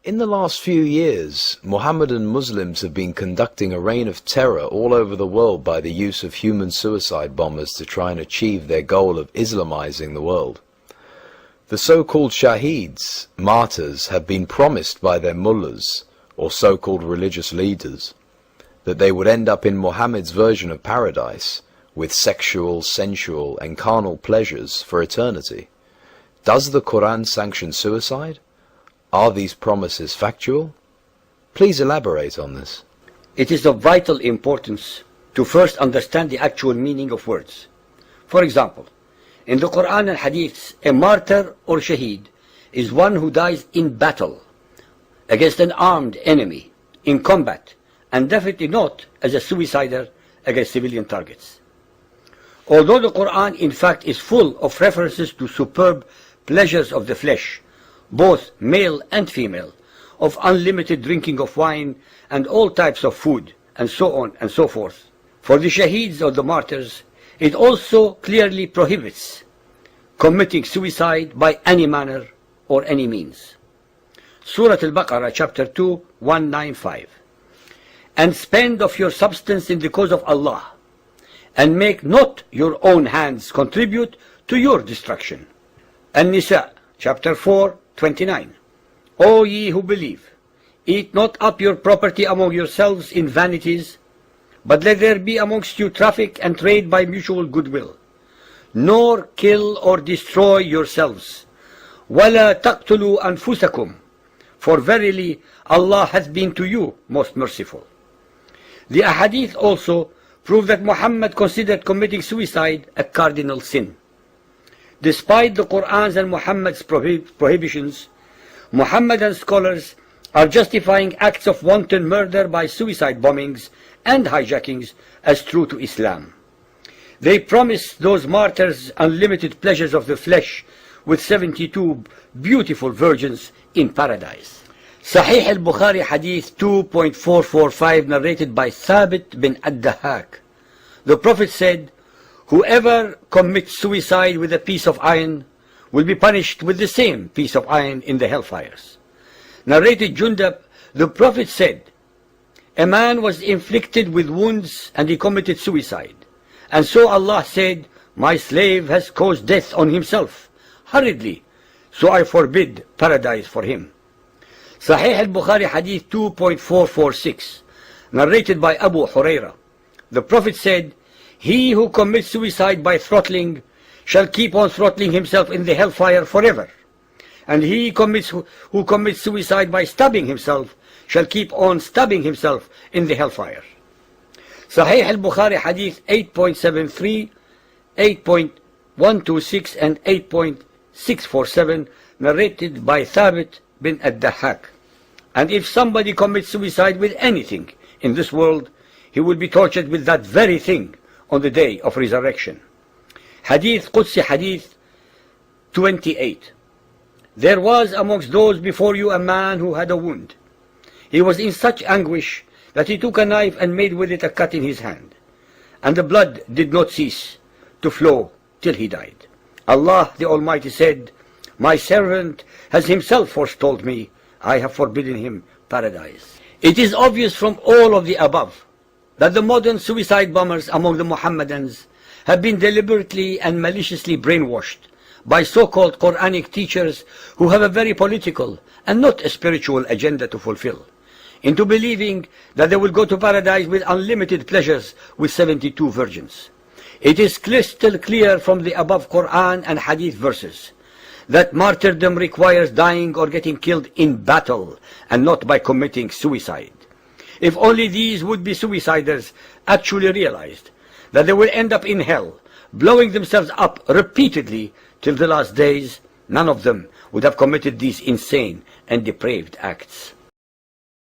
In the last few years, Mohammedan Muslims have been conducting a reign of terror all over the world by the use of human suicide bombers to try and achieve their goal of Islamizing the world. The so-called shaheeds, martyrs, have been promised by their mullahs, or so-called religious leaders, that they would end up in Muhammad's version of paradise, with sexual, sensual, and carnal pleasures for eternity. Does the Quran sanction suicide? Are these promises factual? Please elaborate on this. It is of vital importance to first understand the actual meaning of words. For example, in the Quran and Hadiths, a martyr or shaheed is one who dies in battle against an armed enemy, in combat, and definitely not as a suicider against civilian targets. Although the Quran in fact is full of references to superb pleasures of the flesh, both male and female, of unlimited drinking of wine and all types of food, and so on and so forth, for the shaheeds or the martyrs, it also clearly prohibits committing suicide by any manner or any means. Surah Al-Baqarah, chapter 2, 195. And spend of your substance in the cause of Allah, and make not your own hands contribute to your destruction. An-Nisa, chapter 4, 29. O ye who believe, eat not up your property among yourselves in vanities, but let there be amongst you traffic and trade by mutual goodwill. Nor kill or destroy yourselves. وَلَا تَقْتُلُوا أَنفُسَكُمْ. For verily Allah hath been to you most merciful. The ahadith also prove that Muhammad considered committing suicide a cardinal sin. Despite the Quran's and Muhammad's prohibitions, Muhammadan scholars are justifying acts of wanton murder by suicide bombings and hijackings as true to Islam. They promise those martyrs unlimited pleasures of the flesh with 72 beautiful virgins in paradise. Sahih al-Bukhari Hadith 2.445, narrated by Thabit bin ad-Dahhak. The Prophet said, whoever commits suicide with a piece of iron will be punished with the same piece of iron in the hellfires. Narrated Jundab, the Prophet said, a man was inflicted with wounds and he committed suicide. And so Allah said, my slave has caused death on himself, hurriedly, so I forbid paradise for him. Sahih al-Bukhari Hadith 2.446, narrated by Abu Huraira. The Prophet said, he who commits suicide by throttling shall keep on throttling himself in the hellfire forever. And he who commits suicide by stabbing himself shall keep on stabbing himself in the hellfire. Sahih al-Bukhari Hadith 8.73, 8.126 and 8.647, narrated by Thabit bin ad-Dahhak. And if somebody commits suicide with anything in this world, he will be tortured with that very thing on the day of resurrection. Hadith Qudsi Hadith 28. There was amongst those before you a man who had a wound. He was in such anguish that he took a knife and made with it a cut in his hand, and the blood did not cease to flow till he died. Allah the Almighty said, my servant has himself foretold me, I have forbidden him paradise. It is obvious from all of the above that the modern suicide bombers among the Mohammedans have been deliberately and maliciously brainwashed by so-called Quranic teachers who have a very political and not a spiritual agenda to fulfill, into believing that they will go to paradise with unlimited pleasures with 72 virgins. It is crystal clear from the above Quran and Hadith verses that martyrdom requires dying or getting killed in battle and not by committing suicide. If only these would-be suiciders actually realized that they will end up in hell, blowing themselves up repeatedly till the last days, none of them would have committed these insane and depraved acts.